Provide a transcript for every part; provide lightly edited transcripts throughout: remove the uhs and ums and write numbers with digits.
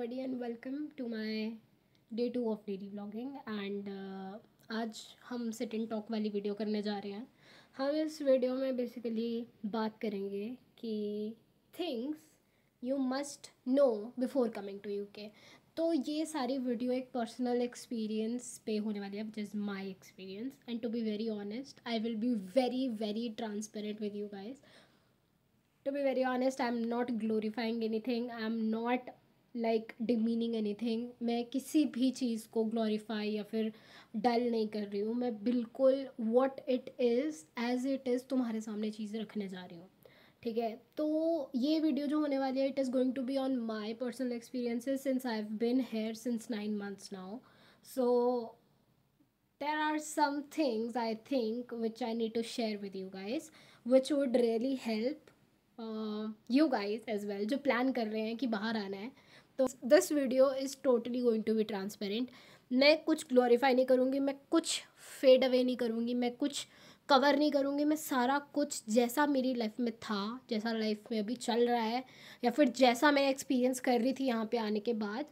everybody and welcome to my day 2 of daily vlogging and आज हम sit and talk वाली video करने जा रहे हैं। हम इस वीडियो में बेसिकली बात करेंगे कि things you must know before coming to UK. तो ये सारी वीडियो एक पर्सनल एक्सपीरियंस पे होने वाली है which is my experience and to be very honest I will be very very transparent with you guys. To be very honest, I'm not glorifying anything, I'm not like demeaning anything। मैं किसी भी चीज़ को glorify या फिर डल नहीं कर रही हूँ। मैं बिल्कुल what it is as it is तुम्हारे सामने चीज़ें रखने जा रही हूँ। ठीक है, तो ये वीडियो जो होने वाली है it is going to be on my personal experiences since I have been here since 9 months नाउ। So there are some things I think which I need to share with you guys which would really help you guys as well जो plan कर रहे हैं कि बाहर आना है। तो this video is totally going to be transparent. मैं कुछ ग्लोरीफाई नहीं करूँगी, मैं कुछ फेड अवे नहीं करूँगी, मैं कुछ कवर नहीं करूँगी। मैं सारा कुछ जैसा मेरी लाइफ में था, जैसा लाइफ में अभी चल रहा है या फिर जैसा मैं एक्सपीरियंस कर रही थी यहाँ पे आने के बाद,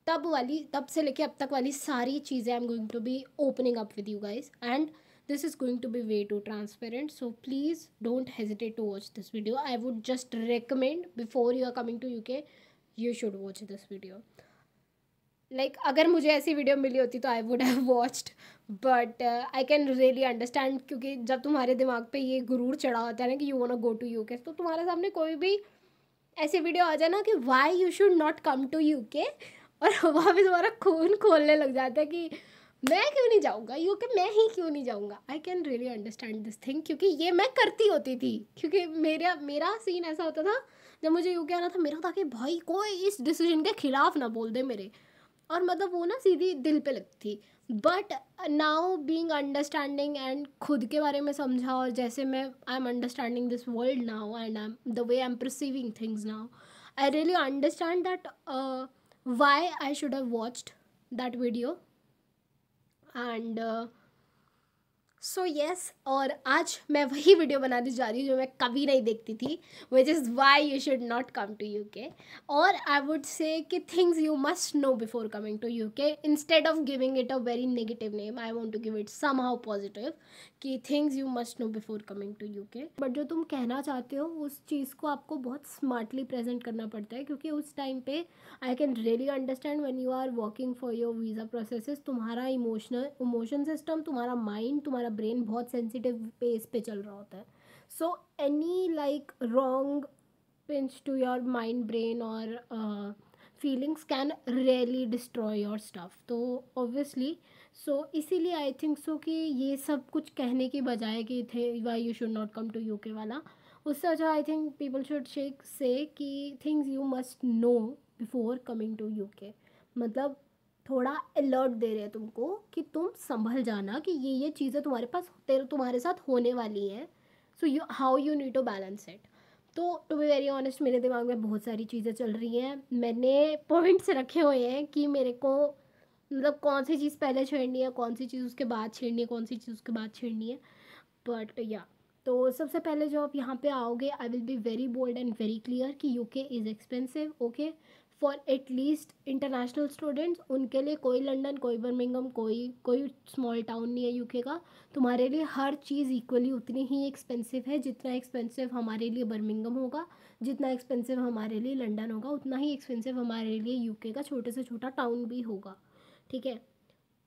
तब से लेके अब तक वाली सारी चीज़ें I am going to be opening up with you guys and this is going to be way too transparent, so please don't hesitate to watch this video. I would just recommend before you are coming to UK you should watch this video. Like अगर मुझे ऐसी video मिली होती तो I would have watched, but I can really understand क्योंकि जब तुम्हारे दिमाग पे ये गुरूर चढ़ा होता है ना कि you want to go to UK, तो तुम्हारे सामने कोई भी ऐसी वीडियो आ जाए ना कि why you should not come to UK और वहाँ पे तुम्हारा खून खोलने लग जाता है कि मैं क्यों नहीं जाऊँगा यूके, मैं ही क्यों नहीं जाऊँगा। आई can really understand this thing क्योंकि ये मैं करती होती थी। क्योंकि मेरा सीन ऐसा होता था जब मुझे यूके आना था, मेरा था कि भाई कोई इस डिसीजन के खिलाफ ना बोल दे मेरे, और मतलब वो ना सीधी दिल पे लगती थी। But now being understanding and खुद के बारे में समझा, और जैसे मैं I am understanding this world now and I am the way I am perceiving things now, I really understand that why I should have watched that video and so yes. और आज मैं वही वीडियो बनाने जा रही हूँ जो मैं कभी नहीं देखती थी, which is why you should not come to UK. और आई वुड से कि things you must know before coming to UK, instead of giving it a very negative name I want to give it some how positive कि things you must know before coming to UK. But जो तुम कहना चाहते हो उस चीज़ को आपको बहुत स्मार्टली प्रेजेंट करना पड़ता है, क्योंकि उस टाइम पे I can really understand when you are working for your visa processes, तुम्हारा इमोशन सिस्टम, तुम्हारा माइंड, तुम्हारा ब्रेन बहुत सेंसिटिव पेस पे चल रहा होता है। So any like wrong pinch to your mind, brain और feelings can really destroy your stuff. तो ऑब्वियसली सो इसीलिए आई थिंक सो कि ये सब कुछ कहने की बजाय कि थे why you should not come to UK वाला, उससे अच्छा I think people should say कि things you must know before coming to UK. मतलब थोड़ा अलर्ट दे रहे हैं तुमको कि तुम संभल जाना कि ये चीज़ें तुम्हारे पास तुम्हारे साथ होने वाली हैं। So you how you need to balance it. तो टू बी वेरी ऑनेस्ट मेरे दिमाग में बहुत सारी चीज़ें चल रही हैं, मैंने पॉइंट्स रखे हुए हैं कि मेरे को मतलब कौन सी चीज़ पहले छेड़नी है, कौन सी चीज़ उसके बाद छेड़नी है, कौन सी चीज़ उसके बाद छेड़नी है। बट या तो सबसे पहले जो आप यहाँ पे आओगे I will be very bold and very clear कि UK is expensive. Okay, for at least international students, उनके लिए कोई लंदन, कोई बर्मिंघम, कोई स्मॉल टाउन नहीं है यूके का। तुम्हारे लिए हर चीज़ इक्वली उतनी ही एक्सपेंसिव है। जितना एक्सपेंसिव हमारे लिए बर्मिंघम होगा, जितना एक्सपेंसिव हमारे लिए लंदन होगा, उतना ही एक्सपेंसिव हमारे लिए यूके का छोटे से छोटा टाउन भी होगा। ठीक है,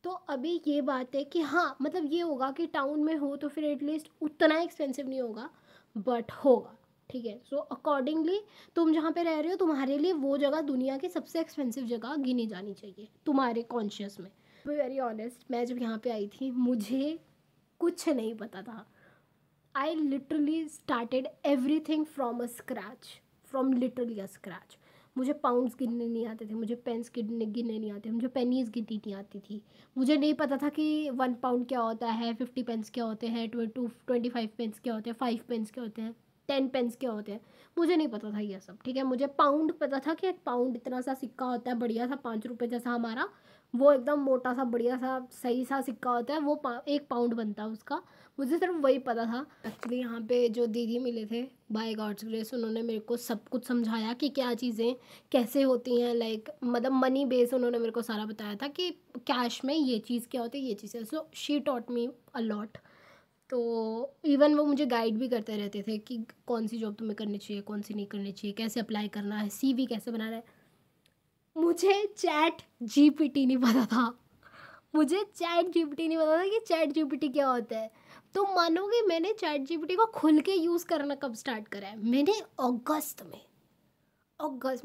तो अभी ये बात है कि हाँ मतलब ये होगा कि टाउन में हो तो फिर एटलीस्ट उतना एक्सपेंसिव नहीं होगा, बट होगा। ठीक है, सो अकॉर्डिंगली तुम जहाँ पे रह रहे हो तुम्हारे लिए वो जगह दुनिया की सबसे एक्सपेंसिव जगह गिनी जानी चाहिए तुम्हारे कॉन्शियस में। टू बी वेरी ऑनेस्ट, मैं जब यहाँ पे आई थी मुझे कुछ नहीं पता था। I literally started everything from a scratch, from literally a scratch. मुझे पाउंड्स गिनने नहीं आते थे, मुझे पेंस गिनने नहीं आते, मुझे पेनीज़ गिनती नहीं आती थी। मुझे नहीं पता था कि 1 पाउंड क्या होता है, 50 पेंस क्या होते हैं, 25 पेंस क्या होते हैं, 5 पेंस क्या होते हैं, 10 पेंस क्या होते हैं। मुझे नहीं पता था ये सब। ठीक है, मुझे पाउंड पता था कि एक पाउंड इतना सा सिक्का होता है बढ़िया सा, 5 रुपये जैसा हमारा, वो एकदम मोटा सा बढ़िया सा सही सा सिक्का होता है, वो 1 पाउंड बनता है उसका। मुझे सिर्फ वही पता था। एक्चुअली यहाँ पे जो दीदी मिले थे बाय गॉड्स ग्रेस, उन्होंने मेरे को सब कुछ समझाया कि क्या चीज़ें कैसे होती हैं, लाइक मतलब मनी बेस उन्होंने मेरे को सारा बताया था कि कैश में ये चीज़ क्या होती है, ये चीज़ है। So she taught me a lot. तो इवन वो मुझे गाइड भी करते रहते थे कि कौन सी जॉब तुम्हें करनी चाहिए, कौन सी नहीं करनी चाहिए, कैसे अप्लाई करना है, सीवी कैसे बनाना है। मुझे चैट जीपीटी नहीं पता था। मुझे चैट जीपीटी नहीं पता था कि चैट जीपीटी क्या होता है। तो मानोगे मैंने चैट जीपीटी को खुल के यूज़ करना कब स्टार्ट करा है? मैंने अगस्त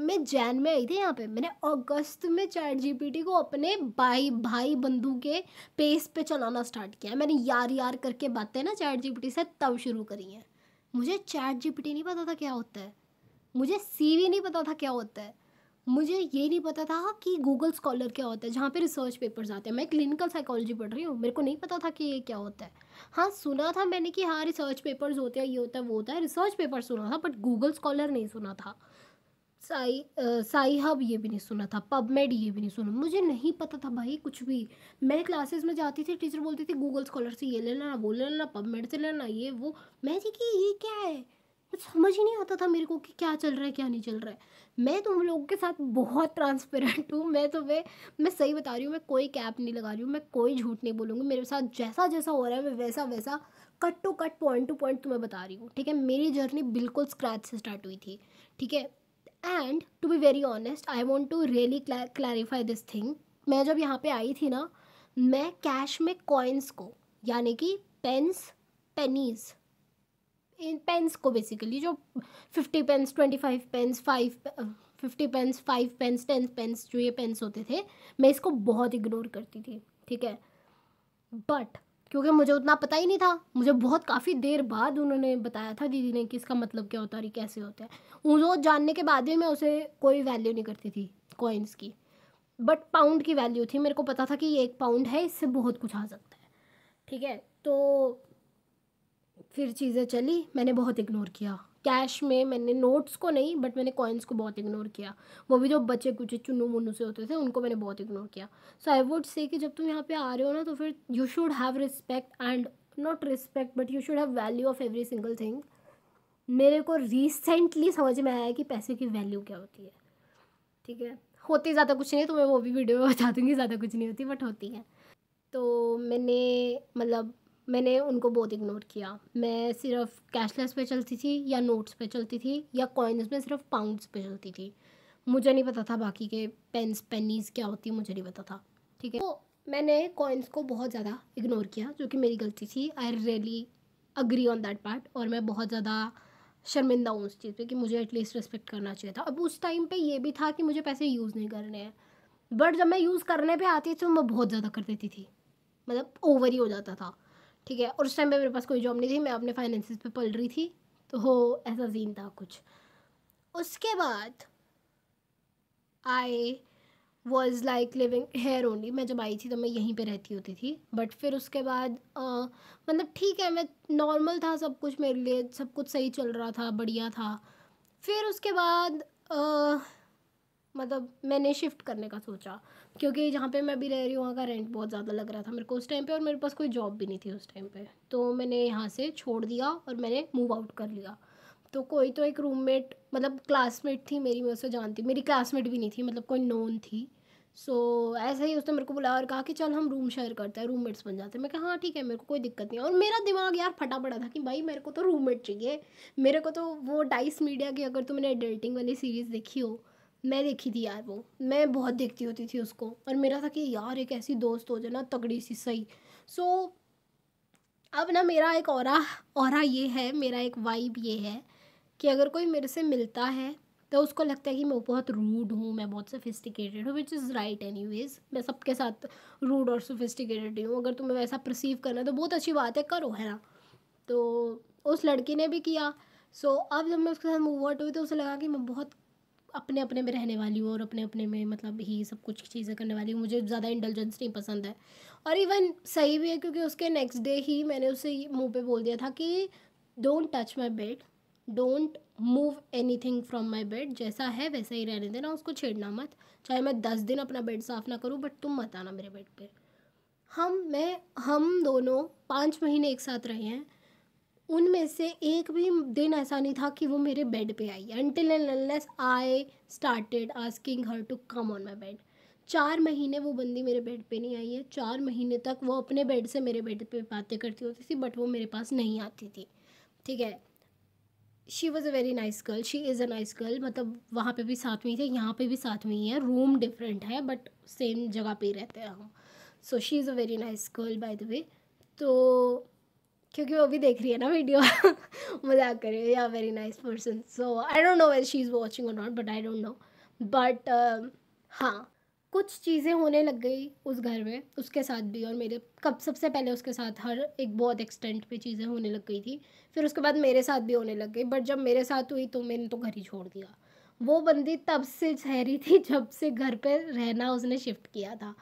में जैन में आई थी यहाँ पे, मैंने अगस्त में चैट जीपीटी को अपने भाई भाई बंधु के पेस पे चलाना स्टार्ट किया। मैंने यार यार करके बातें ना चैट जीपीटी से तब शुरू करी हैं। मुझे चैट जीपीटी नहीं पता था क्या होता है, मुझे सीवी नहीं पता था क्या होता है, मुझे ये नहीं पता था कि गूगल स्कॉलर क्या होता है जहाँ पे रिसर्च पेपर्स आते हैं। मैं क्लिनिकल साइकोलॉजी पढ़ रही हूँ, मेरे को नहीं पता था कि ये क्या होता है। हाँ सुना था मैंने कि हाँ रिसर्च पेपर्स होते हैं, ये होता है वो होता है, रिसर्च पेपर सुना था, बट गूगल स्कॉलर नहीं सुना था। साई हब ये भी नहीं सुना था, पबमेड ये भी नहीं सुना, मुझे नहीं पता था भाई कुछ भी। मैं क्लासेस में जाती थी, टीचर बोलती थी गूगल स्कॉलर से ये ले लेना, वो ले लेना, पबमेड से लेना, ये वो। मैं थी कि ये क्या है, कुछ समझ ही नहीं आता था मेरे को कि क्या चल रहा है क्या नहीं चल रहा है। मैं तुम लोगों के साथ बहुत ट्रांसपेरेंट हूँ, मैं सही बता रही हूँ, मैं कोई कैप नहीं लगा रही हूँ, मैं कोई झूठ नहीं बोलूँगी। मेरे साथ जैसा जैसा हो रहा है मैं वैसा वैसा cut to cut point to point तुम्हें बता रही हूँ, ठीक है। मेरी जर्नी बिल्कुल स्क्रैच से स्टार्ट हुई थी, ठीक है। And to be very honest I want to really clarify this thing. मैं जब यहाँ पे आई थी ना, मैं कैश में कॉइन्स को, यानी कि पेन्स, पेनीज, इन पेन्स को बेसिकली जो 50 pence, 25 pence, 50 pence, 5 pence, 10 pence, जो ये पेन्स होते थे, मैं इसको बहुत इग्नोर करती थी, ठीक है। बट क्योंकि मुझे उतना पता ही नहीं था, मुझे बहुत काफ़ी देर बाद उन्होंने बताया था दीदी ने कि इसका मतलब क्या होता है और ये कैसे होता है। वो जानने के बाद भी मैं उसे कोई वैल्यू नहीं करती थी कॉइन्स की। बट पाउंड की वैल्यू थी, मेरे को पता था कि ये 1 पाउंड है, इससे बहुत कुछ आ सकता है, ठीक है। तो फिर चीज़ें चली, मैंने बहुत इग्नोर किया कैश में, मैंने नोट्स को नहीं बट मैंने कॉइन्स को बहुत इग्नोर किया। वो भी जो बचे कुछ चुन्नू मुन्नू से होते थे उनको मैंने बहुत इग्नोर किया। सो आई वुड से कि जब तुम यहाँ पे आ रहे हो ना, तो फिर you should have respect, and not respect but you should have value of every single thing. मेरे को रिसेंटली समझ में आया है कि पैसे की वैल्यू क्या होती है, ठीक है। होती ज़्यादा कुछ नहीं है, तुम्हें वो भी वीडियो में बता दूँगी, ज़्यादा कुछ नहीं होती बट होती है। तो मैंने उनको बहुत इग्नोर किया। मैं सिर्फ कैशलेस पे चलती थी या नोट्स पे चलती थी या कॉइन्स में सिर्फ पाउंड्स पे चलती थी। मुझे नहीं पता था बाकी के पेन्स पेनीज़ क्या होती है, मुझे नहीं पता था, ठीक है। तो मैंने कॉइन्स को बहुत ज़्यादा इग्नोर किया, जो कि मेरी गलती थी। I really agree on that part, और मैं बहुत ज़्यादा शर्मिंदा हूँ उस चीज़ पे कि मुझे एटलीस्ट रिस्पेक्ट करना चाहिए था। अब उस टाइम पे ये भी था कि मुझे पैसे यूज़ नहीं करने हैं, बट जब मैं यूज़ करने पे आती थी तो मैं बहुत ज़्यादा कर देती थी, मतलब ओवर ही हो जाता था, ठीक है। और उस टाइम पे मेरे पास कोई जॉब नहीं थी, मैं अपने फाइनेंसिस पे पल रही थी, तो हो ऐसा सीन था कुछ। उसके बाद आई was like living here only. मैं जब आई थी तो मैं यहीं पे रहती होती थी, बट फिर उसके बाद मतलब ठीक है, मैं नॉर्मल था सब कुछ, मेरे लिए सब कुछ सही चल रहा था, बढ़िया था। फिर उसके बाद मतलब मैंने शिफ्ट करने का सोचा, क्योंकि जहाँ पे मैं अभी रह रही हूँ वहाँ का रेंट बहुत ज़्यादा लग रहा था मेरे को उस टाइम पे, और मेरे पास कोई जॉब भी नहीं थी उस टाइम पे। तो मैंने यहाँ से छोड़ दिया और मैंने मूव आउट कर लिया। तो कोई तो एक रूममेट, मतलब क्लासमेट थी मेरी, मैं उसे जानती, मेरी क्लासमेट भी नहीं थी, मतलब कोई नोन थी। सो ऐसे ही उसने मेरे को बुलाया और कहा कि चल हम रूम शेयर करते हैं, रूममेट्स बन जाते हैं। मैं कहा हाँ ठीक है, मेरे को कोई दिक्कत नहीं है। और मेरा दिमाग यार फटा पड़ा था कि भाई मेरे को तो रूममेट चाहिए। मेरे को तो वो डाइस मीडिया की, अगर तुमने एडल्टिंग वाली सीरीज़ देखी हो, मैं देखी थी यार वो, मैं बहुत देखती होती थी उसको, और मेरा था कि यार एक ऐसी दोस्त हो जाए ना तगड़ी सी, सही। सो अब ना मेरा एक औरा ये है, मेरा एक वाइब ये है कि अगर कोई मेरे से मिलता है तो उसको लगता है कि मैं बहुत रूड हूँ, मैं बहुत सोफिस्टिकेटेड हूँ, विच इज़ राइट एनीवेज। मैं सबके साथ रूड और सोफिस्टिकेटेड ही हूँ। अगर तुम्हें वैसा परसीव करना है तो बहुत अच्छी बात है, करो, है ना। तो उस लड़की ने भी किया। सो अब जब मैं उसके साथ मूव आउट हुई तो उसे लगा कि मैं बहुत अपने अपने में रहने वाली हूँ और अपने अपने में मतलब ही सब कुछ चीज़ें करने वाली हूँ, मुझे ज़्यादा इंटेलिजेंस नहीं पसंद है। और इवन सही भी है, क्योंकि उसके नेक्स्ट डे ही मैंने उसे मुंह पे बोल दिया था कि don't touch my bed, don't move anything from my bed, जैसा है वैसा ही रहने देना, उसको छेड़ना मत। चाहे मैं 10 दिन अपना बेड साफ़ ना करूँ, बट तुम मत आना मेरे बेड पे। हम दोनों 5 महीने एक साथ रहे हैं, उनमें से एक भी दिन ऐसा नहीं था कि वो मेरे बेड पे आई, until and unless I started asking her to come on my bed. 4 महीने वो बंदी मेरे बेड पे नहीं आई है। 4 महीने तक वो अपने बेड से मेरे बेड पे बातें करती होती थी, बट वो मेरे पास नहीं आती थी। ठीक है, she was a very nice girl, she is a nice girl. मतलब वहाँ पे भी साथ में ही थे, यहाँ पे भी साथ में ही है, रूम डिफरेंट है बट सेम जगह पे ही रहते हैं हम। So she is a very nice girl by the way. तो क्योंकि वो भी देख रही है ना वीडियो मजाक कर रही है, या very nice person. So I don't know whether she is watching और not, but I don't know. But हाँ, कुछ चीज़ें होने लग गई उस घर में, उसके साथ भी और मेरे, कब सबसे पहले उसके साथ हर एक बहुत एक्सटेंट पे चीज़ें होने लग गई थी, फिर उसके बाद मेरे साथ भी होने लग गई। बट जब मेरे साथ हुई तो मैंने तो घर ही छोड़ दिया। वो बंदी तब से सह रही थी जब से घर पे रहना उसने शिफ्ट किया था,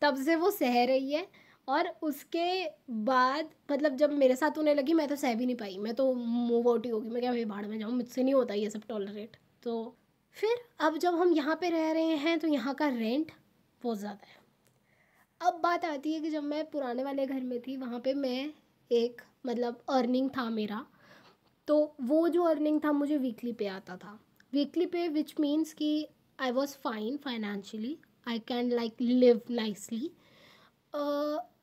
तब से वो सह रही है। और उसके बाद मतलब जब मेरे साथ होने लगी, मैं तो सह भी नहीं पाई, मैं तो मूव आउट ही होगी, मैं क्या भाई भाड़ में जाऊँ, मुझसे नहीं होता ये सब टॉलरेट। तो फिर अब जब हम यहाँ पे रह रहे हैं तो यहाँ का रेंट बहुत ज़्यादा है। अब बात आती है कि जब मैं पुराने वाले घर में थी, वहाँ पे मैं एक मतलब अर्निंग था मेरा, तो वो जो अर्निंग था मुझे वीकली पे आता था। वीकली पे विच मीन्स कि I was fine financially, I can like live nicely.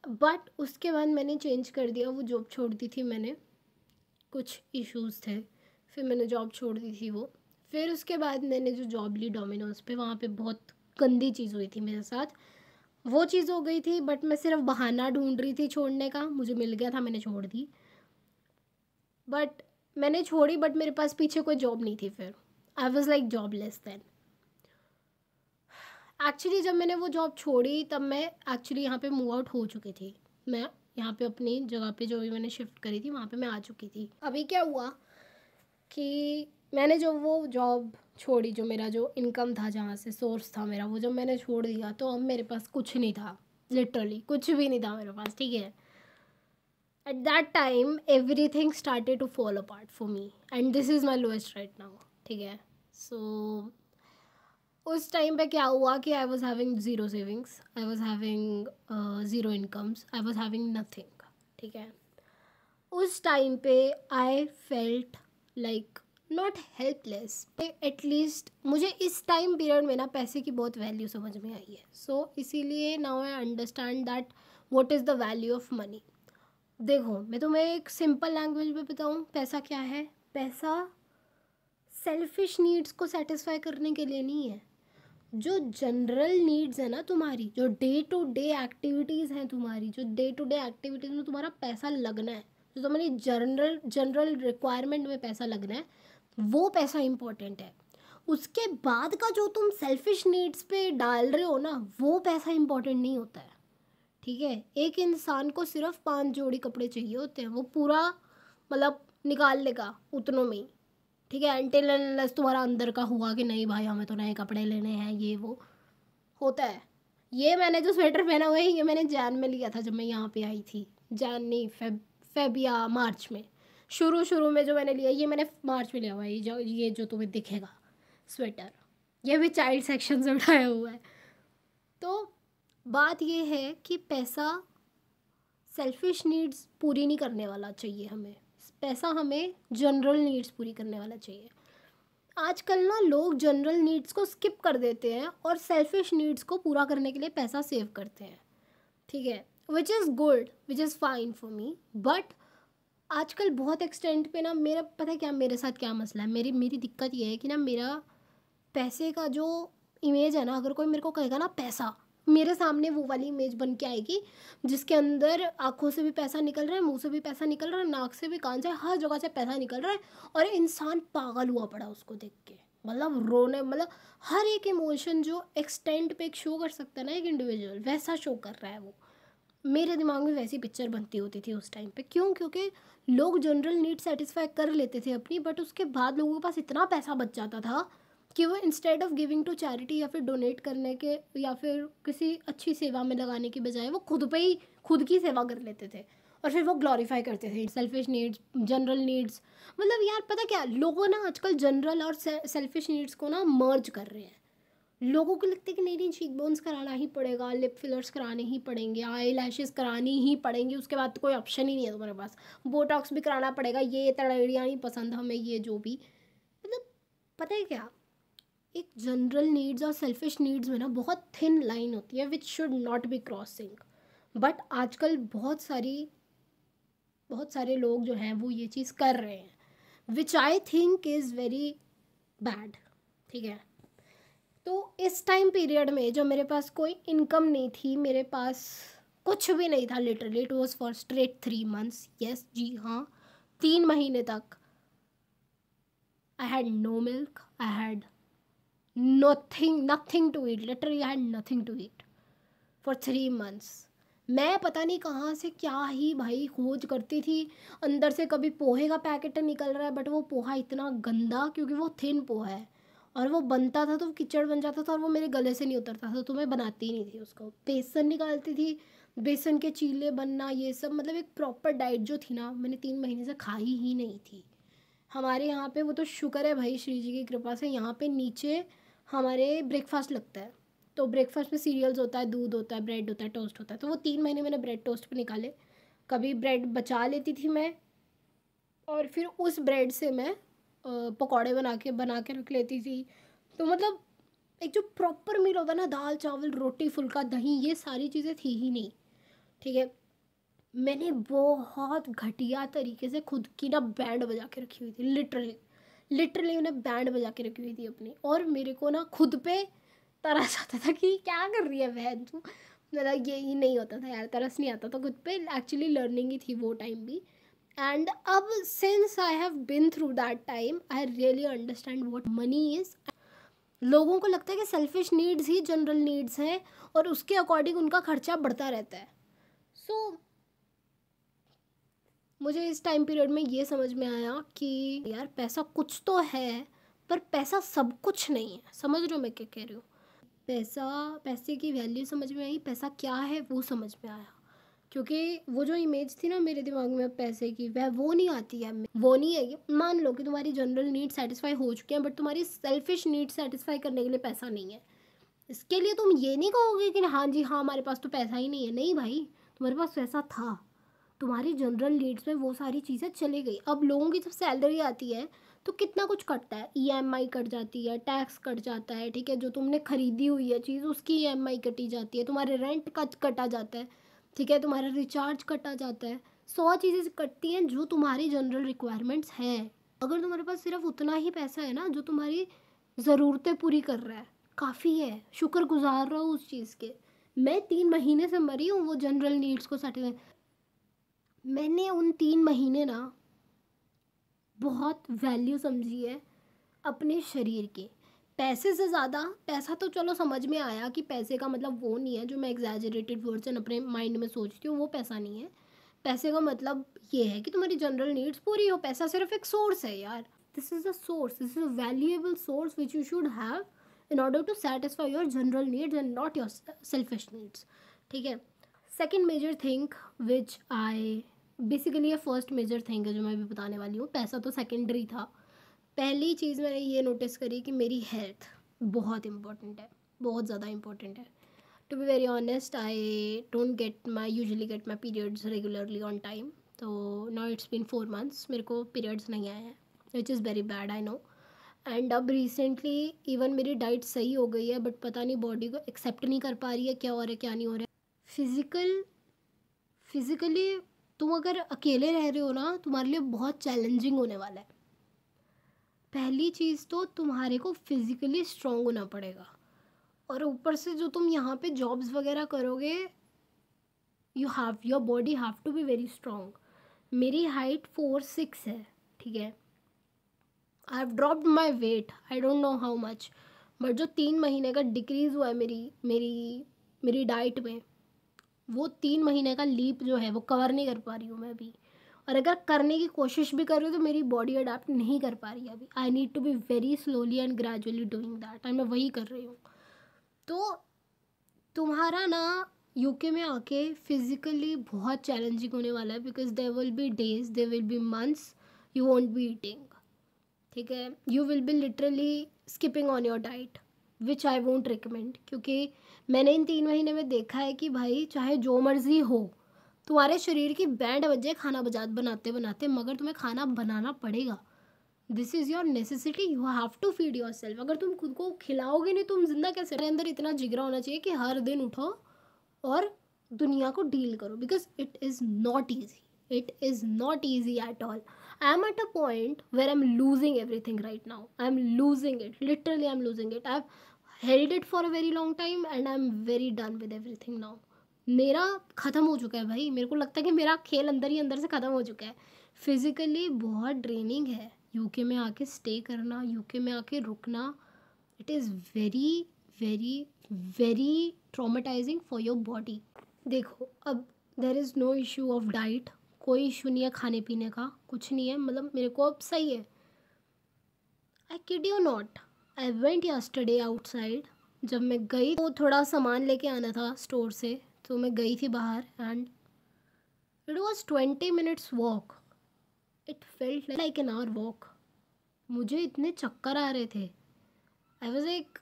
But उसके बाद मैंने चेंज कर दिया, वो जॉब छोड़ दी थी मैंने, कुछ इश्यूज़ थे, फिर मैंने जॉब छोड़ दी थी वो। फिर उसके बाद मैंने जो जॉब ली डोमिनोज़ पे, वहाँ पे बहुत गंदी चीज़ हुई थी मेरे साथ। वो चीज़ हो गई थी, बट मैं सिर्फ बहाना ढूंढ रही थी छोड़ने का, मुझे मिल गया था, मैंने छोड़ दी। बट मैंने छोड़ी, बट मेरे पास पीछे कोई जॉब नहीं थी। फिर I was like jobless then. Actually जब मैंने वो जॉब छोड़ी तब मैं एक्चुअली यहाँ पे मूव आउट हो चुकी थी। मैं यहाँ पे अपनी जगह पे जो भी मैंने शिफ्ट करी थी वहाँ पे मैं आ चुकी थी। अभी क्या हुआ कि मैंने जो वो जॉब छोड़ी, जो मेरा जो इनकम था, जहाँ से सोर्स था मेरा, वो जब मैंने छोड़ दिया तो अब मेरे पास कुछ नहीं था, लिटरली कुछ भी नहीं था मेरे पास। ठीक है, at that time everything started to fall apart for me and this is my lowest right now. ठीक है, सो उस टाइम पे क्या हुआ कि I was having zero savings, I was having zero incomes, I was having nothing. ठीक है, उस टाइम पे I felt like not helpless, at least मुझे इस टाइम पीरियड में ना पैसे की बहुत वैल्यू समझ में आई है। सो इसीलिए now I understand that what is the value of money. देखो, मैं तुम्हें एक सिंपल लैंग्वेज में बताऊँ पैसा क्या है। पैसा सेल्फिश नीड्स को सेटिस्फाई करने के लिए नहीं है। जो जनरल नीड्स है ना तुम्हारी, जो डे टू डे एक्टिविटीज़ हैं तुम्हारी, जो डे टू डे एक्टिविटीज़ में तुम्हारा पैसा लगना है, जो तुम्हारी जनरल जनरल रिक्वायरमेंट में पैसा लगना है, वो पैसा इंपॉर्टेंट है। उसके बाद का जो तुम सेल्फिश नीड्स पे डाल रहे हो ना, वो पैसा इंपॉर्टेंट नहीं होता है। ठीक है, एक इंसान को सिर्फ 5 जोड़ी कपड़े चाहिए होते हैं, वो पूरा मतलब निकाल लेगा उतनों में ही। ठीक है, अनटिल अनलेस तुम्हारा अंदर का हुआ कि नहीं भाई हमें तो नए कपड़े लेने हैं, ये वो होता है। ये मैंने जो स्वेटर पहना हुआ है ये मैंने जैन में लिया था, जब मैं यहाँ पे आई थी। जैन नहीं, फेब या मार्च में, शुरू शुरू में जो मैंने लिया, ये मैंने मार्च में लिया हुआ है। ये जो तुम्हें दिखेगा स्वेटर, ये भी चाइल्ड सेक्शन से उठाया हुआ है। तो बात ये है कि पैसा सेल्फिश नीड्स पूरी नहीं करने वाला चाहिए हमें, पैसा हमें जनरल नीड्स पूरी करने वाला चाहिए। आजकल ना लोग जनरल नीड्स को स्किप कर देते हैं और सेल्फिश नीड्स को पूरा करने के लिए पैसा सेव करते हैं। ठीक है, which is good, which is fine for me. But आजकल बहुत एक्सटेंट पे ना, मेरा पता है क्या मेरे साथ क्या मसला है, मेरी मेरी दिक्कत ये है कि ना, मेरा पैसे का जो इमेज है ना, अगर कोई मेरे को कहेगा ना पैसा, मेरे सामने वो वाली इमेज बन के आएगी जिसके अंदर आंखों से भी पैसा निकल रहा है, मुंह से भी पैसा निकल रहा है, नाक से भी, कान से, हर जगह से पैसा निकल रहा है, और इंसान पागल हुआ पड़ा उसको देख के, मतलब रोने, मतलब हर एक इमोशन जो एक्सटेंट पे एक शो कर सकता है ना एक इंडिविजुअल, वैसा शो कर रहा है वो। मेरे दिमाग में वैसी पिक्चर बनती होती थी उस टाइम पे। क्यों? क्योंकि लोग जनरल नीड सेटिस्फाई कर लेते थे अपनी, बट उसके बाद लोगों के पास इतना पैसा बच जाता था कि वो instead of giving to charity या फिर डोनेट करने के या फिर किसी अच्छी सेवा में लगाने की बजाय वो खुद पे ही खुद की सेवा कर लेते थे। और फिर वो ग्लोरीफाई करते थे सेल्फिश नीड्स, जनरल नीड्स। मतलब यार पता क्या, लोगों ना आजकल जनरल और सेल्फिश नीड्स को ना मर्ज कर रहे हैं। लोगों को लगता है कि नहीं नहीं, चीक बोन्स कराना ही पड़ेगा, लिप फिलर्स कराने ही पड़ेंगे, आई लैशेस करानी ही पड़ेंगी, उसके बाद तो कोई ऑप्शन ही नहीं है तुम्हारे पास, बोटॉक्स भी कराना पड़ेगा, ये तड़ेड़ियाँ नहीं पसंद हमें, ये जो भी। मतलब पता है क्या, एक जनरल नीड्स और सेल्फिश नीड्स में ना बहुत थिन लाइन होती है which should not be crossing. But आजकल बहुत सारे लोग जो हैं वो ये चीज़ कर रहे हैं, which I think is very bad. ठीक है, तो इस टाइम पीरियड में जो मेरे पास कोई इनकम नहीं थी, मेरे पास कुछ भी नहीं था, literally it was for straight 3 months, yes जी हाँ, 3 महीने तक I had no milk, I had nothing to eat, literally I had nothing to eat for 3 months। मैं पता नहीं कहाँ से क्या ही भाई खोज करती थी, अंदर से कभी पोहे का पैकेट निकल रहा है, बट वो पोहा इतना गंदा, क्योंकि वो थिन पोहा है और वो बनता था तो कीचड़ बन जाता था और वो मेरे गले से नहीं उतरता था, तो मैं बनाती ही नहीं थी उसको। बेसन निकालती थी, बेसन के चीले बनना, ये सब, मतलब एक प्रॉपर डाइट जो थी ना, मैंने 3 महीने से खाई ही नहीं थी। हमारे यहाँ पे, वो तो शुक्र है भाई श्री जी की कृपा से, यहाँ पे नीचे हमारे ब्रेकफास्ट लगता है, तो ब्रेकफास्ट में सीरियल्स होता है, दूध होता है, ब्रेड होता है, टोस्ट होता है। तो वो 3 महीने मैंने ब्रेड टोस्ट पे निकाले। कभी ब्रेड बचा लेती थी मैं, और फिर उस ब्रेड से मैं पकौड़े बना के रख लेती थी। तो मतलब एक जो प्रॉपर मील होता है ना, दाल चावल रोटी फुल्का दही, ये सारी चीज़ें थी ही नहीं। ठीक है, मैंने बहुत घटिया तरीके से खुद की ना बैंड बजा के रखी हुई थी, लिटरली उन्हें बैंड बजा के रखी हुई थी अपनी। और मेरे को ना खुद पे तरस आता था कि क्या कर रही है बहन तू, मतलब ये ही नहीं होता था यार, तरस नहीं आता था खुद पे, एक्चुअली लर्निंग ही थी वो टाइम भी। एंड अब since I have been through that time, I really understand what money is. लोगों को लगता है कि सेल्फिश नीड्स ही जनरल नीड्स हैं और उसके अकॉर्डिंग उनका खर्चा बढ़ता रहता है। सो मुझे इस टाइम पीरियड में ये समझ में आया कि यार पैसा कुछ तो है, पर पैसा सब कुछ नहीं है। समझ रहे हो मैं क्या कह रही हूँ? पैसे की वैल्यू समझ में आई, पैसा क्या है वो समझ में आया। क्योंकि वो जो इमेज थी ना मेरे दिमाग में पैसे की, वह वो नहीं आती है, वो नहीं है। मान लो कि तुम्हारी जनरल नीड सेटिस्फाई हो चुके हैं, बट तुम्हारी सेल्फिश नीड सेटिस्फाई करने के लिए पैसा नहीं है। इसके लिए तुम ये नहीं कहोगे कि हाँ जी हाँ हमारे पास तो पैसा ही नहीं है। नहीं भाई, तुम्हारे पास पैसा था, तुम्हारी जनरल नीड्स में वो सारी चीज़ें चली गई। अब लोगों की जब सैलरी आती है तो कितना कुछ कटता है, ईएमआई कट जाती है, टैक्स कट जाता है, ठीक है, जो तुमने खरीदी हुई है चीज़ उसकी ईएमआई कटी जाती है, तुम्हारे रेंट का कटा जाता है, ठीक है, तुम्हारा रिचार्ज कटा जाता है। 100 चीज़ें कटती हैं जो तुम्हारी जनरल रिक्वायरमेंट्स हैं। अगर तुम्हारे पास सिर्फ उतना ही पैसा है ना जो तुम्हारी ज़रूरतें पूरी कर रहा है, काफ़ी है, शुक्रगुजार रहो उस चीज़ के। मैं 3 महीने से मरी हूँ वो जनरल नीड्स को सेटिस्फाई। मैंने उन 3 महीने ना बहुत वैल्यू समझी है अपने शरीर की, पैसे से ज़्यादा। पैसा तो चलो समझ में आया कि पैसे का मतलब वो नहीं है जो मैं एग्जैजरेटेड वर्जन अपने माइंड में सोचती हूँ, वो पैसा नहीं है। पैसे का मतलब ये है कि तुम्हारी जनरल नीड्स पूरी हो। पैसा सिर्फ एक सोर्स है यार, this is a source, this is a valuable source which you should have in order to satisfy your general needs and not your selfish needs. ठीक है, second major thing which I, basically ये first major thing है जो मैं अभी बताने वाली हूँ, पैसा तो सेकेंडरी था। पहली चीज़ मैंने ये नोटिस करी कि मेरी हेल्थ बहुत इंपॉर्टेंट है, बहुत ज़्यादा इंपॉर्टेंट है। To be very honest, I don't usually get my periods regularly on time. तो नाउ इट्स बीन 4 months मेरे को पीरियड्स नहीं आए हैं, which is very bad, I know. And अब रिसेंटली इवन मेरी डाइट सही हो गई है, बट पता नहीं बॉडी को एक्सेप्ट नहीं कर पा रही है क्या हो रहा है क्या नहीं हो रहा है। फिज़िकली तुम अगर अकेले रह रहे हो ना, तुम्हारे लिए बहुत चैलेंजिंग होने वाला है। पहली चीज़ तो तुम्हारे को फिज़िकली स्ट्रांग होना पड़ेगा, और ऊपर से जो तुम यहाँ पे जॉब्स वगैरह करोगे, your body have to be very strong. मेरी हाइट 4'6" है, ठीक है। I have dropped my weight, I don't know how much, but जो 3 महीने का डिक्रीज़ हुआ है मेरी डाइट में, वो 3 महीने का लीप जो है वो कवर नहीं कर पा रही हूँ मैं अभी। और अगर करने की कोशिश भी कर रही हूँ तो मेरी बॉडी अडेप्ट नहीं कर पा रही है अभी। I need to be very slowly and gradually doing that, and मैं वही कर रही हूँ। तो तुम्हारा ना यूके में आके फिज़िकली बहुत चैलेंजिंग होने वाला है, because there will be days, there will be months you won't be eating, ठीक है, you will be literally skipping on your diet, which I won't recommend, क्योंकि मैंने इन 3 महीने में देखा है कि भाई चाहे जो मर्ज़ी हो, तुम्हारे शरीर की बैंड बज जाए खाना बनाते बनाते, मगर तुम्हें खाना बनाना पड़ेगा। This is your necessity, you have to feed yourself. अगर तुम खुद को खिलाओगे नहीं, तुम जिंदा कैसे? मेरे अंदर इतना जिगरा होना चाहिए कि हर दिन उठो और दुनिया को डील करो, because it is not easy, it is not easy at all. I am at a point where I'm losing everything right now. I'm losing it. Literally, I'm losing it. I've held it for a very long time and I'm very done with everything now. मेरा ख़त्म हो चुका है भाई. मेरे को लगता है कि मेरा खेल अंदर ही अंदर से ख़त्म हो चुका है. फिज़िकली बहुत ड्रेनिंग है यूके में आके स्टे करना, यूके में आके रुकना. It is very very very traumatising for your body. देखो, अब there is no issue of diet, कोई इशू नहीं है खाने पीने का, कुछ नहीं है, मतलब मेरे को अब सही है. I kid you not, I went yesterday outside. जब मैं गई तो थोड़ा सामान लेके आना था स्टोर से, तो मैं गई थी बाहर and it was 20 minutes walk. It felt like an hour walk. मुझे इतने चक्कर आ रहे थे. आई was like,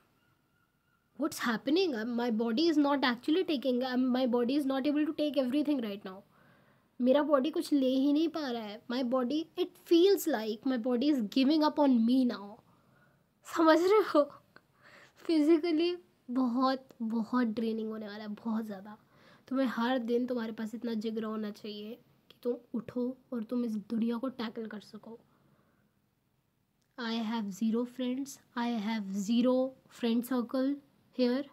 what's happening? My body is not actually taking, my body is not able to take everything right now. मेरा body कुछ ले ही नहीं पा रहा है. My body, it feels like my body is giving up on me now. समझ रहे हो? फिज़िकली बहुत बहुत ड्रेनिंग होने वाला है, बहुत ज़्यादा. तुम्हें हर दिन तुम्हारे पास इतना जिगरा होना चाहिए कि तुम उठो और तुम इस दुनिया को टैकल कर सको. I have zero friends, I have zero friend circle here.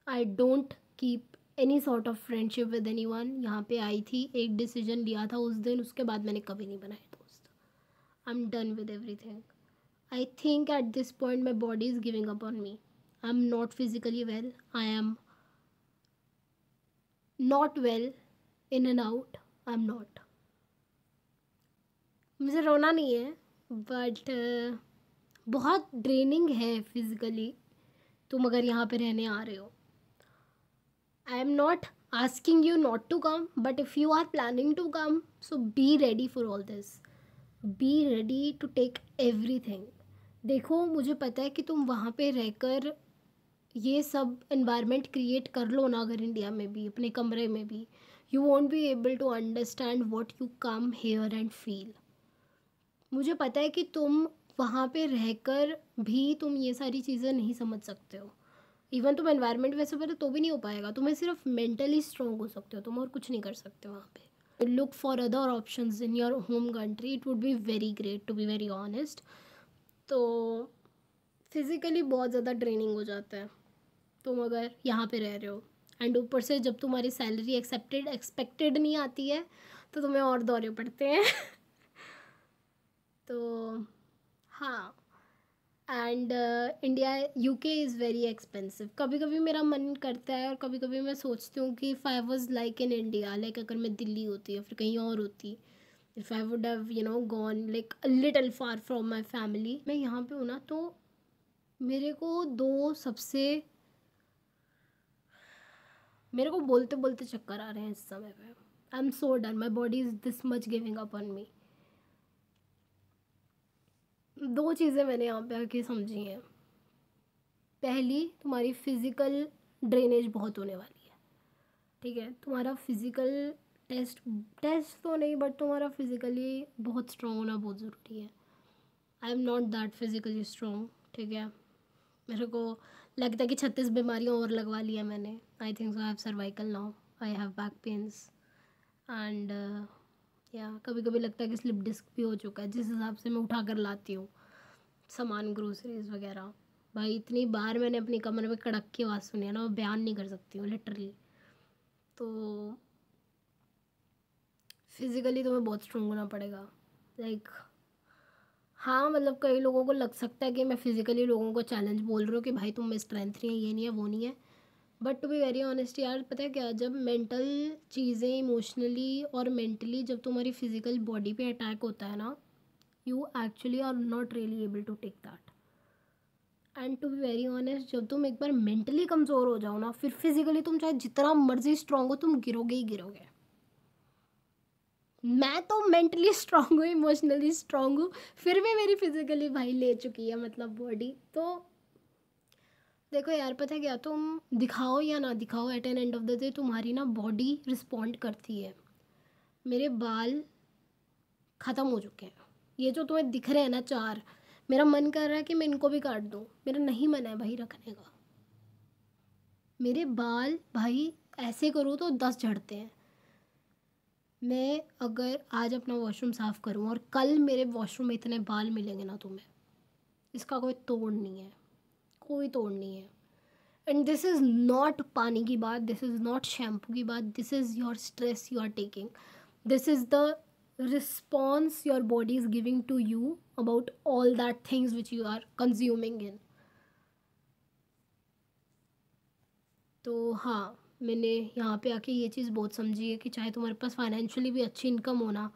I don't keep any sort of friendship with anyone. यहाँ पे आई थी, एक डिसीजन लिया था उस दिन, उसके बाद मैंने कभी नहीं बनाए दोस्त. I'm done with everything. I think at this point my body is giving up on me. I'm not physically well. I am not well, in and out. I'm not. मुझे रोना नहीं है, बट बहुत ड्रेनिंग है physically. तुम अगर यहाँ पे रहने आ रहे हो, I am not asking you not to come, but if you are planning to come, so be ready for all this. Be ready to take everything. देखो, मुझे पता है कि तुम वहाँ पे रहकर ये सब एनवायरनमेंट क्रिएट कर लो ना, अगर इंडिया में भी अपने कमरे में भी, you want be able to understand what you come here and feel. मुझे पता है कि तुम वहाँ पे रहकर भी तुम ये सारी चीज़ें नहीं समझ सकते हो. इवन तुम एनवायरनमेंट वैसे पहले तो भी नहीं हो पाएगा. तुम्हें सिर्फ मेंटली स्ट्रॉन्ग हो सकते हो तुम, और कुछ नहीं कर सकते वहाँ पे. Look for other options in your home country. It would be very great, to be very honest. तो फिज़िकली बहुत ज़्यादा ड्रेनिंग हो जाता है तुम अगर यहाँ पे रह रहे हो. एंड ऊपर से जब तुम्हारी सैलरी एक्सपेक्टेड नहीं आती है, तो तुम्हें और दौरे पड़ते हैं. तो हाँ, and India, UK is very expensive. कभी कभी मेरा मन करता है और कभी कभी मैं सोचती हूँ कि if I was like in India, like अगर मैं दिल्ली होती या फिर कहीं और होती, if I would have gone like a little far from my family. मैं यहाँ पे हूँ ना, तो मेरे को बोलते बोलते चक्कर आ रहे हैं इस समय पे. I am so done, my body is this much giving up on मी. 2 चीज़ें मैंने यहाँ पे आके समझी हैं. पहली, तुम्हारी फिज़िकल ड्रेनेज बहुत होने वाली है, ठीक है. तुम्हारा फिज़िकल टेस्ट तो नहीं, बट तुम्हारा फिज़िकली बहुत स्ट्रॉन्ग होना बहुत ज़रूरी है. आई am not that physically strong, ठीक है. मेरे को लगता है कि 36 बीमारियाँ और लगवा लिया मैंने. I think so I have cervical now, I have back pains and या कभी कभी लगता है कि स्लिप डिस्क भी हो चुका है, जिस हिसाब से मैं उठा कर लाती हूँ सामान, ग्रोसरीज वगैरह. भाई इतनी बार मैंने अपनी कमर में कड़क की आवाज़ सुनी है ना, मैं बयान नहीं कर सकती हूँ लिटरली. तो फिज़िकली तुम्हें बहुत स्ट्रॉन्ग होना पड़ेगा. लाइक हाँ, मतलब कई लोगों को लग सकता है कि मैं फिज़िकली लोगों को चैलेंज बोल रही हूँ कि भाई तुम में स्ट्रेंथ नहीं है, ये नहीं है, वो नहीं है. But to be very honest यार, पता है क्या, जब मेंटल चीज़ें इमोशनली और मेंटली जब तुम्हारी फिज़िकल बॉडी पे अटैक होता है ना, you actually are not really able to take that. And to be very honest, जब तुम एक बार मेंटली कमज़ोर हो जाओ ना, फिर फिजिकली तुम चाहे जितना मर्जी स्ट्रांग हो, तुम गिरोगे ही गिरोगे। मैं तो मेंटली स्ट्रांग हूँ, इमोशनली स्ट्रांग हूँ, फिर भी मेरी फिजिकली भाई ले चुकी है मतलब बॉडी। तो देखो यार, पता है क्या, तुम दिखाओ या ना दिखाओ, at an end of the day तुम्हारी ना बॉडी रिस्पॉन्ड करती है। मेरे बाल ख़त्म हो चुके हैं, ये जो तुम्हें दिख रहे हैं ना चार, मेरा मन कर रहा है कि मैं इनको भी काट दूँ, मेरा नहीं मन है भाई रखने का। मेरे बाल भाई ऐसे करूँ तो 10 झड़ते हैं। मैं अगर आज अपना वॉशरूम साफ़ करूँ और कल मेरे वॉशरूम में इतने बाल मिलेंगे ना तुम्हें, इसका कोई तोड़ नहीं है, कोई तोड़ नहीं है। एंड दिस इज़ नॉट पानी की बात, दिस इज़ नॉट शैम्पू की बात, this is your stress you are taking, this is the response your body is giving to you about all that things which you are consuming in. तो हाँ, मैंने यहाँ पे आके ये चीज़ बहुत समझी है कि चाहे तुम्हारे पास फाइनेंशियली भी अच्छी इनकम हो ना,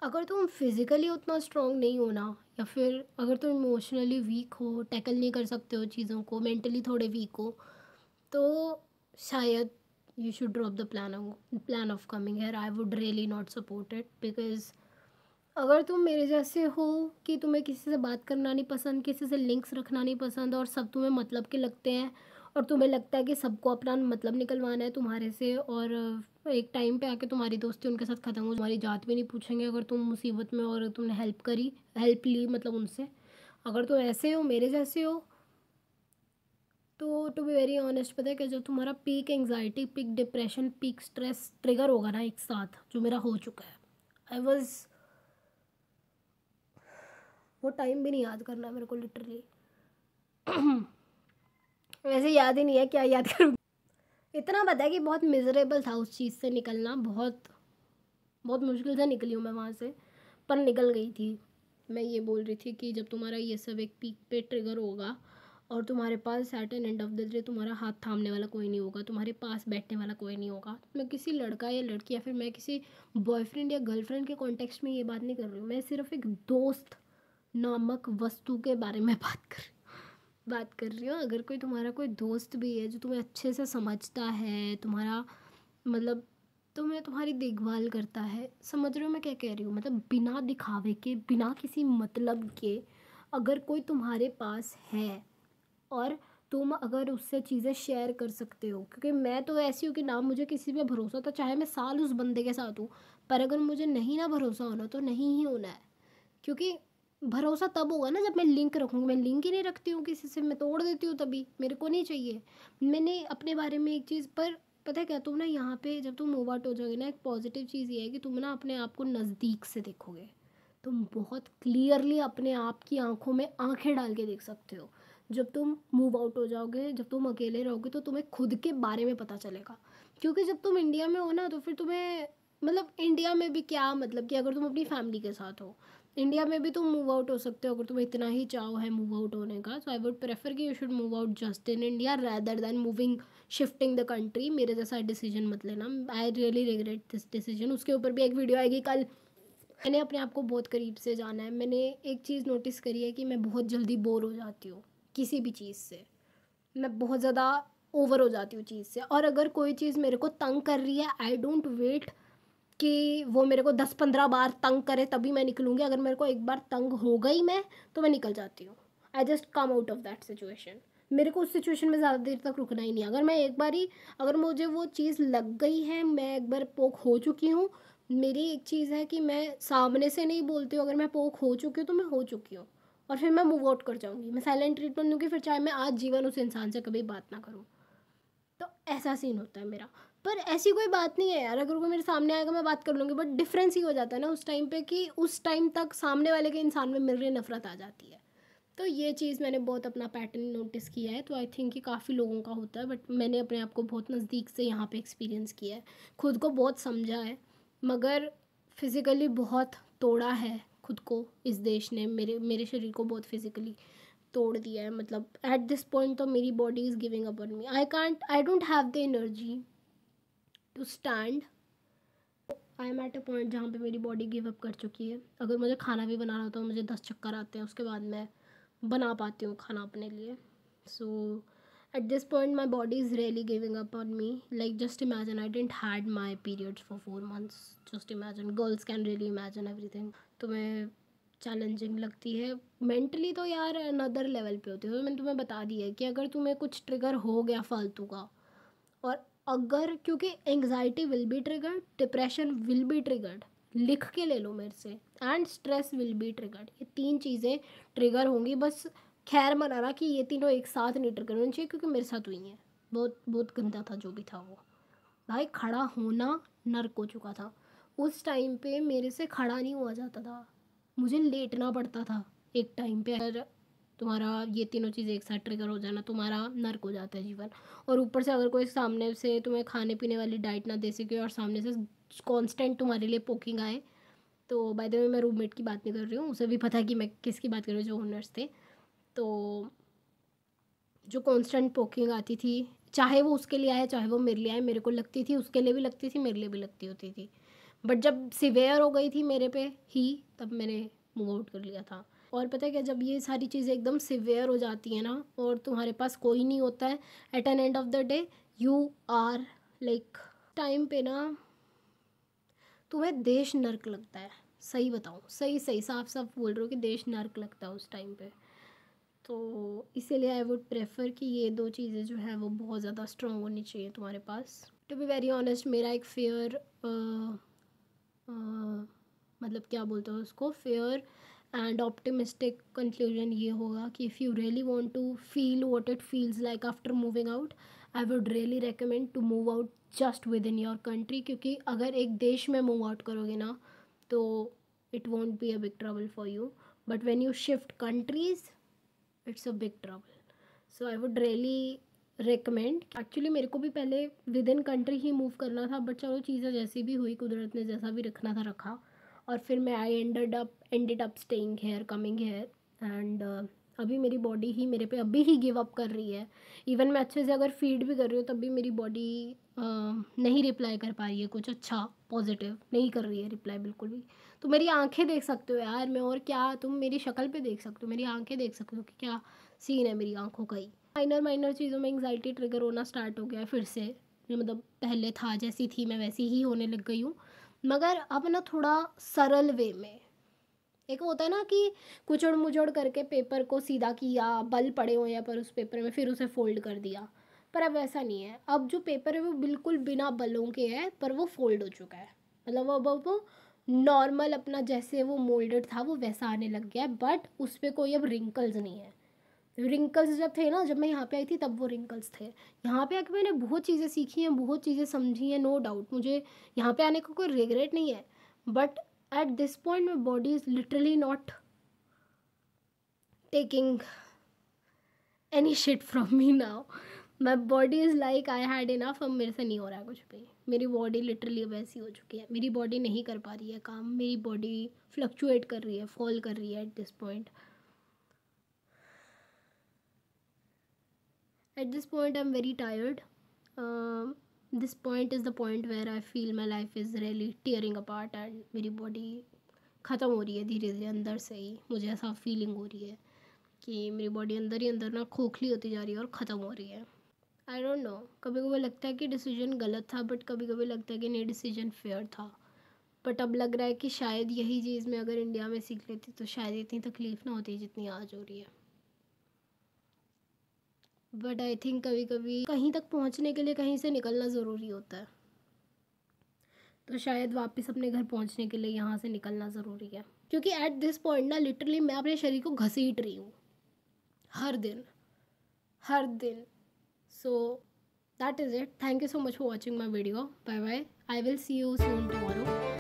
अगर तुम फिज़िकली उतना स्ट्रांग नहीं हो ना, या फिर अगर तुम इमोशनली वीक हो, टैकल नहीं कर सकते हो चीज़ों को, मेंटली थोड़े वीक हो, तो शायद you should drop the plan of coming here. I would really not support it, because अगर तुम मेरे जैसे हो कि तुम्हें किसी से बात करना नहीं पसंद, किसी से लिंक्स रखना नहीं पसंद, और सब तुम्हें मतलब के लगते हैं, और तुम्हें लगता है कि सबको अपना मतलब निकलवाना है तुम्हारे से, और एक टाइम पे आके तुम्हारी दोस्ती उनके साथ ख़त्म हो, तुम्हारी जात भी नहीं पूछेंगे अगर तुम मुसीबत में और तुमने हेल्प ली मतलब उनसे, अगर तुम ऐसे हो मेरे जैसे हो, तो टू बी वेरी ऑनेस्ट, पता है कि जब तुम्हारा peak anxiety, peak depression, peak stress trigger होगा ना एक साथ, जो मेरा हो चुका है, आई वॉज, वो टाइम भी नहीं याद करना मेरे को लिटरली। वैसे याद ही नहीं है, क्या याद करूँ। इतना पता है कि बहुत मिजरेबल था उस चीज़ से निकलना, बहुत बहुत मुश्किल से निकली हूँ मैं वहाँ से, पर निकल गई थी। मैं ये बोल रही थी कि जब तुम्हारा ये सब एक पीक पे ट्रिगर होगा, और तुम्हारे पास at an end of the day तुम्हारा हाथ थामने वाला कोई नहीं होगा, तुम्हारे पास बैठने वाला कोई नहीं होगा। मैं किसी लड़का या लड़की या फिर मैं किसी बॉयफ्रेंड या गर्लफ्रेंड के कॉन्टेक्स्ट में ये बात नहीं कर रही हूँ, मैं सिर्फ एक दोस्त नामक वस्तु के बारे में बात कर रही हूँ। अगर कोई तुम्हारा कोई दोस्त भी है जो तुम्हें अच्छे से समझता है, तुम्हारा मतलब तुम्हें तुम्हारी देखभाल करता है, समझ रहे हो मैं क्या कह रही हूँ, मतलब बिना दिखावे के, बिना किसी मतलब के, अगर कोई तुम्हारे पास है और तुम अगर उससे चीज़ें शेयर कर सकते हो, क्योंकि मैं तो ऐसी हूँ कि ना मुझे किसी पे भरोसा था, चाहे मैं साल उस बंदे के साथ हूँ, पर अगर मुझे नहीं ना भरोसा होना तो नहीं ही होना है। क्योंकि भरोसा तब होगा ना जब मैं लिंक रखूँगी, मैं लिंक ही नहीं रखती हूँ किसी से, मैं तोड़ देती हूँ, तभी मेरे को नहीं चाहिए। मैंने अपने बारे में एक चीज़, पर पता है क्या, तुम ना यहाँ पे जब तुम मूव आउट हो जाओगे ना, एक पॉजिटिव चीज़ ये है कि तुम ना अपने आप को नज़दीक से देखोगे, तुम बहुत क्लियरली अपने आप की आंखों में आंखें डाल के देख सकते हो। जब तुम मूव आउट हो जाओगे, जब तुम अकेले रहोगे, तो तुम्हें खुद के बारे में पता चलेगा। क्योंकि जब तुम इंडिया में हो ना, तो फिर तुम्हें मतलब इंडिया में भी क्या, मतलब कि अगर तुम अपनी फैमिली के साथ हो, इंडिया में भी तुम मूव आउट हो सकते हो अगर तुम्हें इतना ही चाव है मूव आउट होने का। सो आई वुड प्रेफर कि you should move out just in India rather than moving, shifting the country. मेरे जैसा डिसीजन मत लेना, I really regret this decision. उसके ऊपर भी एक वीडियो आएगी कल। मैंने अपने आप को बहुत करीब से जाना है। मैंने एक चीज़ नोटिस करी है कि मैं बहुत जल्दी बोर हो जाती हूँ किसी भी चीज़ से, मैं बहुत ज़्यादा ओवर हो जाती हूँ चीज़ से। और अगर कोई चीज़ मेरे को तंग कर रही है, आई डोंट वेट कि वो मेरे को 10-15 बार तंग करे तभी मैं निकलूँगी। अगर मेरे को एक बार तंग हो गई मैं, तो मैं निकल जाती हूँ। I just come out of that situation. मेरे को उस सिचुएशन में ज़्यादा देर तक रुकना ही नहीं। अगर मैं एक बार ही, अगर मुझे वो चीज़ लग गई है, मैं एक बार पोक हो चुकी हूँ, मेरी एक चीज़ है कि मैं सामने से नहीं बोलती हूँ, अगर मैं पोक हो चुकी हूँ तो मैं हो चुकी हूँ, और फिर मैं मूव आउट कर जाऊँगी, मैं साइलेंट ट्रीटमेंट लूँगी, फिर चाहे मैं आज जीवन उस इंसान से कभी बात ना करूँ। तो ऐसा सीन होता है मेरा। पर ऐसी कोई बात नहीं है यार, अगर कोई मेरे सामने आएगा मैं बात कर लूँगी, बट डिफरेंस ही हो जाता है ना उस टाइम पे कि उस टाइम तक सामने वाले के इंसान में मेरे लिए नफरत आ जाती है। तो ये चीज़ मैंने बहुत अपना पैटर्न नोटिस किया है। तो आई थिंक कि काफ़ी लोगों का होता है, बट मैंने अपने आप को बहुत नज़दीक से यहाँ पे एक्सपीरियंस किया है, खुद को बहुत समझा है, मगर फिज़िकली बहुत तोड़ा है खुद को। इस देश ने मेरे मेरे शरीर को बहुत फिज़िकली तोड़ दिया है। मतलब एट दिस पॉइंट तो मेरी body is giving up on me. I don't have the energy to stand. I am at a point जहाँ पे मेरी बॉडी गिव अप कर चुकी है। अगर मुझे खाना भी बनाना होता है, मुझे 10 चक्कर आते हैं, उसके बाद मैं बना पाती हूँ खाना अपने लिए. सो at this point my body is really giving up on me. Like just imagine, I didn't had my periods for 4 months. Just imagine, girls can really imagine everything. तो मैं चैलेंजिंग लगती है मेंटली तो यार अनदर लेवल पे होती है. तो मैंने तुम्हें बता दिया है कि अगर तुम्हें कुछ ट्रिगर हो गया फालतू का, और अगर क्योंकि anxiety will be triggered, depression will be triggered, लिख के ले लो मेरे से, and stress will be triggered. ये 3 चीज़ें ट्रिगर होंगी. बस खैर मनाना कि ये तीनों एक साथ नहीं ट्रिगर होनी चाहिए, क्योंकि मेरे साथ हुई हैं. बहुत बहुत गंदा था जो भी था वो. भाई खड़ा होना नर्क हो चुका था. उस टाइम पे मेरे से खड़ा नहीं हुआ जाता था, मुझे लेटना पड़ता था एक टाइम पे. अगर तुम्हारा ये तीनों चीज़ें एक साथ ट्रिगर हो जाना, तुम्हारा नर्क हो जाता है जीवन. और ऊपर से अगर कोई सामने से तुम्हें खाने पीने वाली डाइट ना दे सके और सामने से कांस्टेंट तुम्हारे लिए पोकिंग आए. तो बाय द वे मैं रूममेट की बात नहीं कर रही हूँ, उसे भी पता है कि मैं किसकी बात कर रही हूँ, जो ओनर्स थे. तो जो कांस्टेंट पोकिंग आती थी, चाहे वो उसके लिए आए चाहे वो मेरे लिए आए, मेरे को लगती थी, उसके लिए भी लगती थी, मेरे लिए भी लगती होती थी. बट जब सिवियर हो गई थी मेरे पे ही, तब मैंने मूव आउट कर लिया था. और पता है क्या, जब ये सारी चीज़ें एकदम सिवियर हो जाती हैं ना, और तुम्हारे पास कोई नहीं होता है at an end of the day, you are like, time पे ना तुम्हें देश नर्क लगता है. सही बताऊँ, सही सही साफ साफ बोल रही हूँ कि देश नर्क लगता है उस टाइम पे. तो इसीलिए आई वुड प्रेफर कि ये 2 चीज़ें जो है वो बहुत ज़्यादा स्ट्रॉन्ग होनी चाहिए तुम्हारे पास. टू बी वेरी ऑनेस्ट, मेरा एक फेयर मतलब क्या बोलते हो उसको, फेयर एंड ऑप्टिमिस्टिक कंक्लूजन ये होगा कि if you really want to feel what it feels like after moving out, I would really recommend to move out just within your country. क्योंकि अगर एक देश में मूव आउट करोगे ना, तो it won't be a big trouble for you. But when you shift countries, it's a big trouble. So I would really recommend. Actually मेरे को भी पहले with in country he move करना था, बट चलो चीज़ें जैसी भी हुई, कुदरत ने जैसा भी रखना था रखा, और फिर मैं I ended up staying hair, coming here. And अभी मेरी बॉडी ही मेरे पे अभी ही गिव अप कर रही है. इवन मैं अच्छे से अगर फीड भी कर रही हूँ तब भी मेरी बॉडी नहीं रिप्लाई कर पा रही है कुछ अच्छा पॉजिटिव, नहीं कर रही है रिप्लाई बिल्कुल भी. तो मेरी आंखें देख सकते हो यार, मैं और क्या, तुम मेरी शक्ल पे देख सकते हो, मेरी आंखें देख सकते हो कि क्या सीन है मेरी आंखों का ही. माइनर माइनर चीज़ों में एंग्जाइटी ट्रिगर होना स्टार्ट हो गया है फिर से. मतलब पहले था जैसी थी मैं वैसी ही होने लग गई हूँ, मगर अब ना थोड़ा सरल वे में. एक होता है ना कि कुचड़ मुचड़ करके पेपर को सीधा किया, बल पड़े हुए हैं पर उस पेपर में, फिर उसे फोल्ड कर दिया. पर अब वैसा नहीं है. अब जो पेपर है वो बिल्कुल बिना बलों के है, पर वो फोल्ड हो चुका है. मतलब वो नॉर्मल अपना जैसे वो मोल्डेड था वो वैसा आने लग गया है. बट उस पर कोई अब रिंकल्स नहीं है. रिंकल्स जब थे ना, जब मैं यहाँ पे आई थी तब वो रिंकल्स थे. यहाँ पे आके मैंने बहुत चीज़ें सीखी हैं, बहुत चीज़ें समझी हैं, नो डाउट. मुझे यहाँ पे आने का कोई रिग्रेट नहीं है. But at this point my body is literally not taking any shit from me now. My body is like I had enough. अब मेरे से नहीं हो रहा है कुछ भी. मेरी बॉडी लिटरली अब ऐसी हो चुकी है. मेरी बॉडी नहीं कर पा रही है काम. मेरी बॉडी फ्लक्चुएट कर रही है, फॉल कर रही है at this point. At this point I'm very tired. This point is the point where I feel my life is really tearing apart and मेरी बॉडी ख़त्म हो रही है धीरे धीरे अंदर से ही. मुझे ऐसा फीलिंग हो रही है कि मेरी बॉडी अंदर ही अंदर ना खोखली होती जा रही है और ख़त्म हो रही है. आई डोंट नो, कभी कभी लगता है कि डिसीजन गलत था, बट कभी कभी लगता है कि नहीं, डिसीजन फेयर था. बट अब लग रहा है कि शायद यही चीज़ मैं अगर इंडिया में सीख लेती तो शायद इतनी तकलीफ़ ना होती जितनी आज हो रही है. बट आई थिंक कभी कभी कहीं तक पहुंचने के लिए कहीं से निकलना ज़रूरी होता है. तो शायद वापस अपने घर पहुंचने के लिए यहाँ से निकलना ज़रूरी है. क्योंकि एट दिस पॉइंट ना लिटरली मैं अपने शरीर को घसीट रही हूँ हर दिन हर दिन. So that is it. Thank you so much for watching my video. Bye bye. I will see you soon tomorrow.